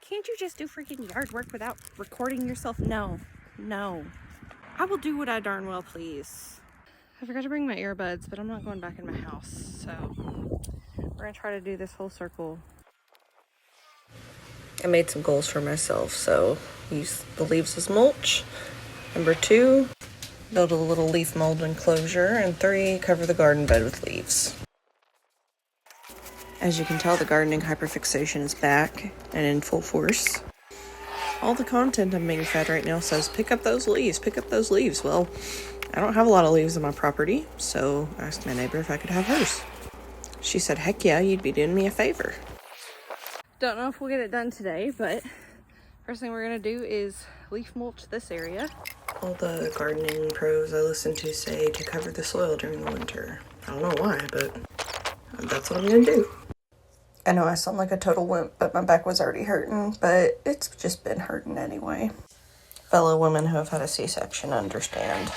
Can't you just do freaking yard work without recording yourself? No. No. I will do what I darn well please. I forgot to bring my earbuds, but I'm not going back in my house. So we're gonna try to do this whole circle. I made some goals for myself. So use the leaves as mulch. Number 2, build a little leaf mold enclosure. And 3, cover the garden bed with leaves. As you can tell, the gardening hyperfixation is back and in full force. All the content I'm being fed right now says, pick up those leaves, pick up those leaves. Well, I don't have a lot of leaves on my property, so I asked my neighbor if I could have hers. She said, heck yeah, you'd be doing me a favor. Don't know if we'll get it done today, but first thing we're gonna do is leaf mulch this area. All the gardening pros I listen to say to cover the soil during the winter. I don't know why, but that's what I'm gonna do. I know I sound like a total wimp, but my back was already hurting, but it's just been hurting anyway. Fellow women who have had a C-section understand.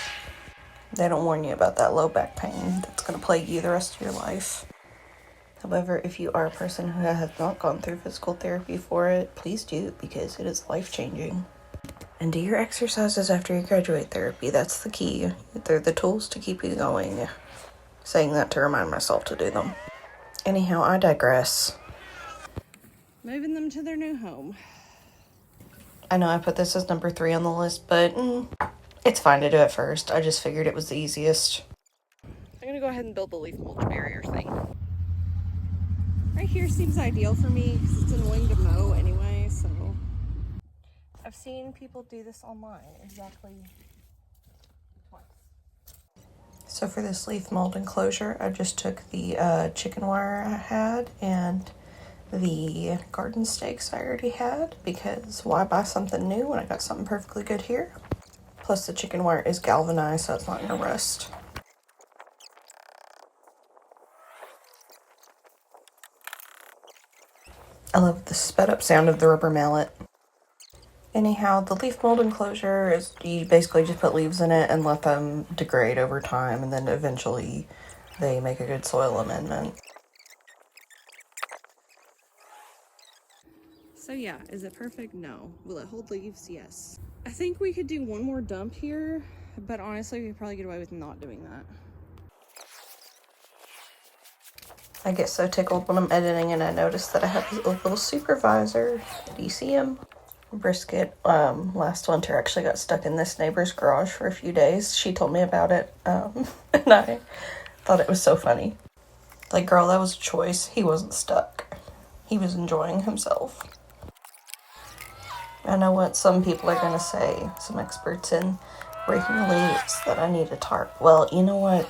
They don't warn you about that low back pain that's going to plague you the rest of your life. However, if you are a person who has not gone through physical therapy for it, please do, because it is life-changing. And do your exercises after you graduate therapy. That's the key. They're the tools to keep you going. Saying that to remind myself to do them. Anyhow, I digress. Moving them to their new home. I know I put this as number 3 on the list, but it's fine to do it first. I just figured it was the easiest. I'm gonna go ahead and build the leaf mulch barrier thing. Right here seems ideal for me because it's annoying to mow anyway, so. I've seen people do this online exactly twice. So for this leaf mold enclosure, I just took the chicken wire I had and the garden stakes I already had, because why buy something new when I got something perfectly good here? Plus the chicken wire is galvanized, so it's not gonna rust. I love the sped up sound of the rubber mallet. Anyhow, the leaf mold enclosure is, you basically just put leaves in it and let them degrade over time, and then eventually they make a good soil amendment. So yeah, is it perfect? No. Will it hold leaves? Yes. I think we could do one more dump here, but honestly, we could probably get away with not doing that. I get so tickled when I'm editing and I notice that I have a little supervisor. Do you see him? Brisket, last winter actually got stuck in this neighbor's garage for a few days. She told me about it, and I thought it was so funny. Like, girl, that was a choice. He wasn't stuck. He was enjoying himself. I know what some people are going to say, some experts in breaking leaves, that I need a tarp. Well, you know what?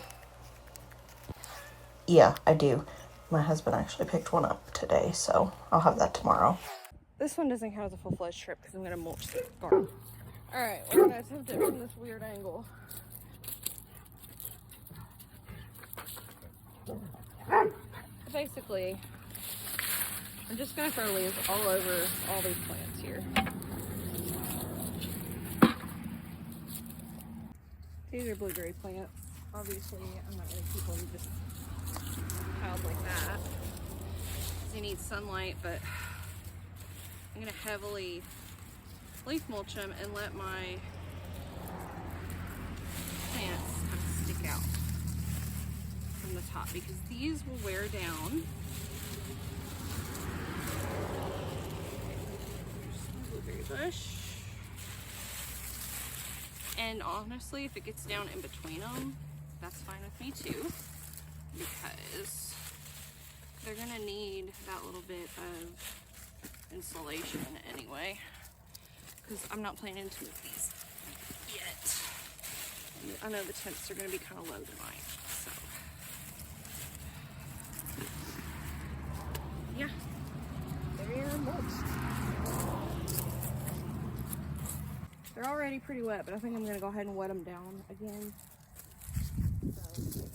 Yeah, I do. My husband actually picked one up today, so I'll have that tomorrow. This one doesn't count as a full-fledged trip because I'm going to mulch the garden. Alright, we're going to attempt it from this weird angle. Basically, I'm just going to throw leaves all over all these plants here. These are blueberry plants. Obviously, I'm not going to keep them just piled like that. They need sunlight, but I'm going to heavily leaf mulch them and let my plants kind of stick out from the top, because these will wear down. Blueberry bush. And honestly, if it gets down in between them, that's fine with me too, because they're gonna need that little bit of insulation anyway, because I'm not planning to move these yet. And I know the temps are gonna be kind of low tonight, so yeah, they're mulched. They're already pretty wet, but I think I'm gonna go ahead and wet them down again. So.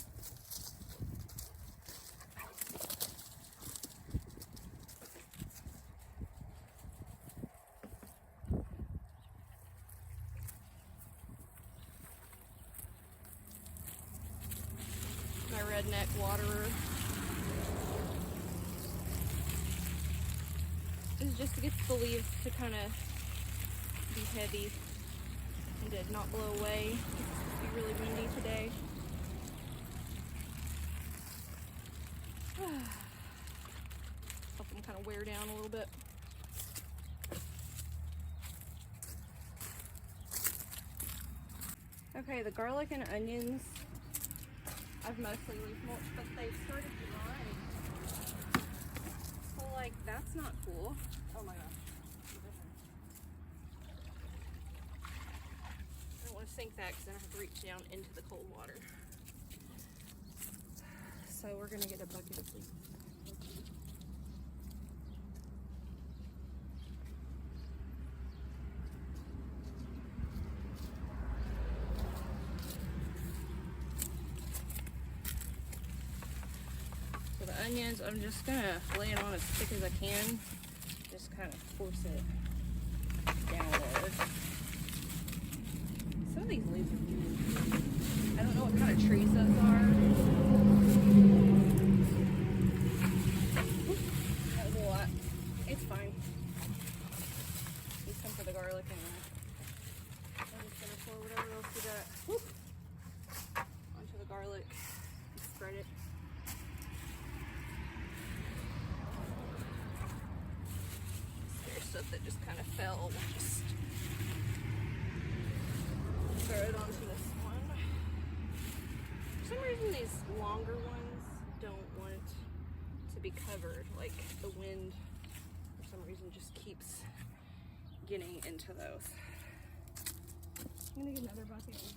My redneck waterer is just to get the leaves to kind of be heavy and to not blow away. It's supposed to be really windy today. Help them kind of wear down a little bit. Okay, the garlic and onions, I've mostly leaf mulched, but they started drying. So like, that's not cool. Oh my gosh. I don't want to sink that because then I have to reach down into the cold water. So we're gonna get a bucket of leaves. For the onions, I'm just gonna lay it on as thick as I can. Just kind of force it downward. Some of these leaves are huge. I don't know what kind of trees those are. That was a lot. It's fine. Need some for the garlic anyway. I'm just gonna pour whatever else we got onto the garlic and spread it. There's stuff that just kind of fell. We'll just throw it onto this one. For some reason, these longer ones don't want to be covered. Like the wind, for some reason, just keeps getting into those. I'm gonna get another bucket and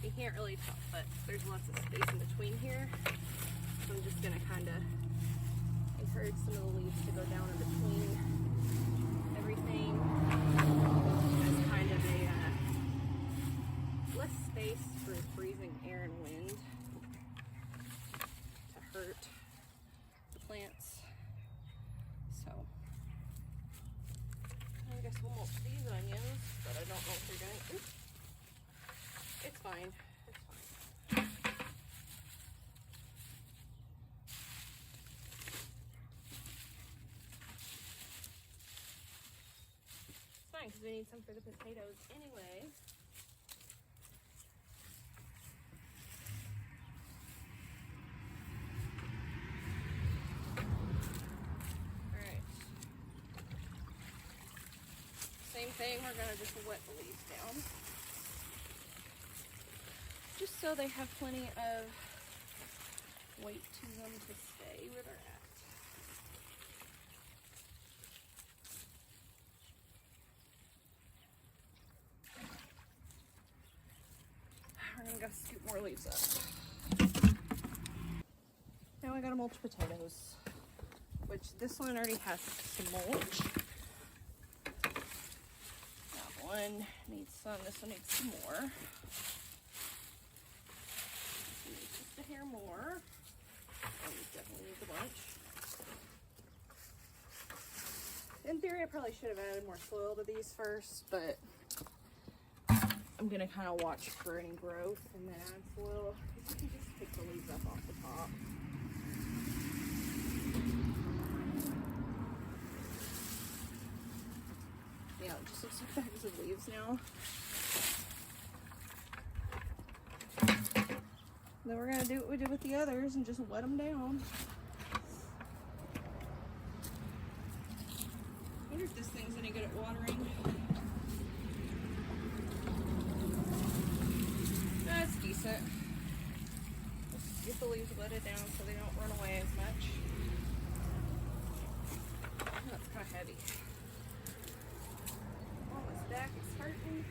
you can't really tell, but there's lots of space in between here. So I'm just gonna kind of encourage some of the leaves to go down in between everything as kind of a less space for freezing air and wind to hurt the plants. So I guess we'll mulch these onions, but I don't know if they're going. Oops. It's fine. It's fine. It's fine because we need some for the potatoes anyway. Alright. Same thing, we're going to just wet the leaves down. Just so they have plenty of weight to them to stay where they're at. We're gonna go scoop more leaves up. Now I gotta mulch potatoes, which this one already has some mulch. That one needs some, this one needs some more. Just a hair more. And we definitely need the bunch. In theory, I probably should have added more soil to these first, but I'm gonna kind of watch for any growth and then add soil. You can just pick the leaves up off the top. Yeah, it just looks like bags of leaves now. Then we're gonna do what we did with the others and just wet them down. I wonder if this thing's any good at watering. That's decent. Just get the leaves wetted down so they don't run away as much. That's kind of heavy. Oh, my back is hurting.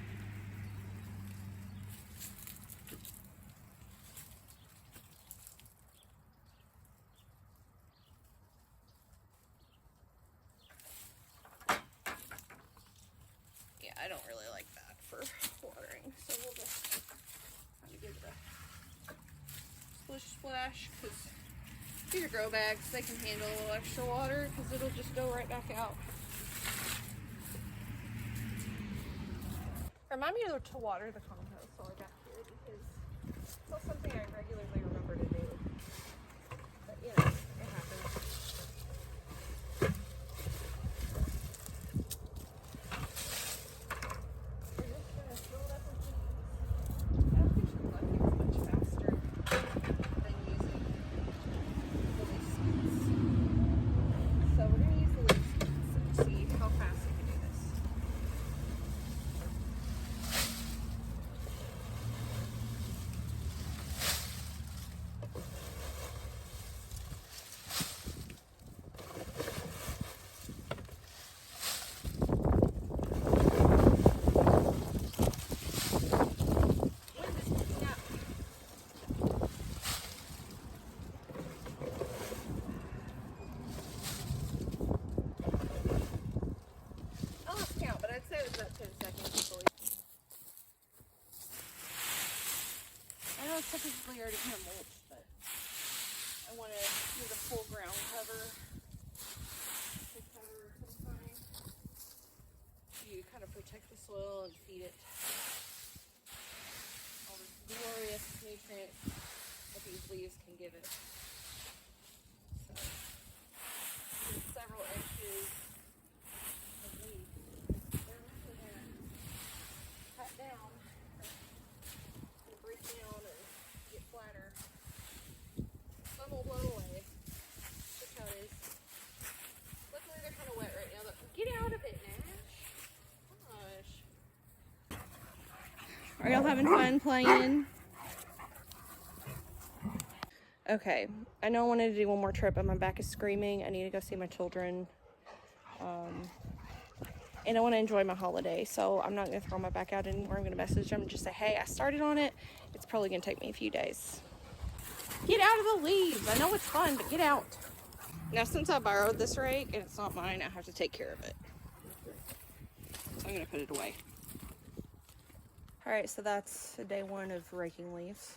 Yeah, I don't really like that for watering, so we'll just kind of give it a splish splash because These are grow bags. They can handle a little extra water because it'll just go right back out. Remind me to water the compost while I got here because it's not something I regularly remember to do. But you know, it happens. We're just gonna fill it up with leaves. I don't think collecting is much faster than using the leaf scoots. So we're gonna use the leaf scoots and see how fast we can do this. I'd say it was about 10 seconds before I know it's technically already kind of mulch, but I want to use a full ground cover to cover sometimes. You kind of protect the soil and feed it all the glorious nutrients that these leaves can give it. So, there's several inches of leaves. Cut down and break down and get flatter. Some will blow away. That's how it is. Luckily they're kind of wet right now, but get out of it, Nash. Gosh. Are y'all having fun playing? Okay, I know I wanted to do one more trip, but my back is screaming. I need to go see my children. And I want to enjoy my holiday, so I'm not going to throw my back out anymore. I'm going to message them and just say, hey, I started on it. It's probably going to take me a few days. Get out of the leaves. I know it's fun, but get out. Now, since I borrowed this rake and it's not mine, I have to take care of it. So I'm going to put it away. All right, so that's day one of raking leaves.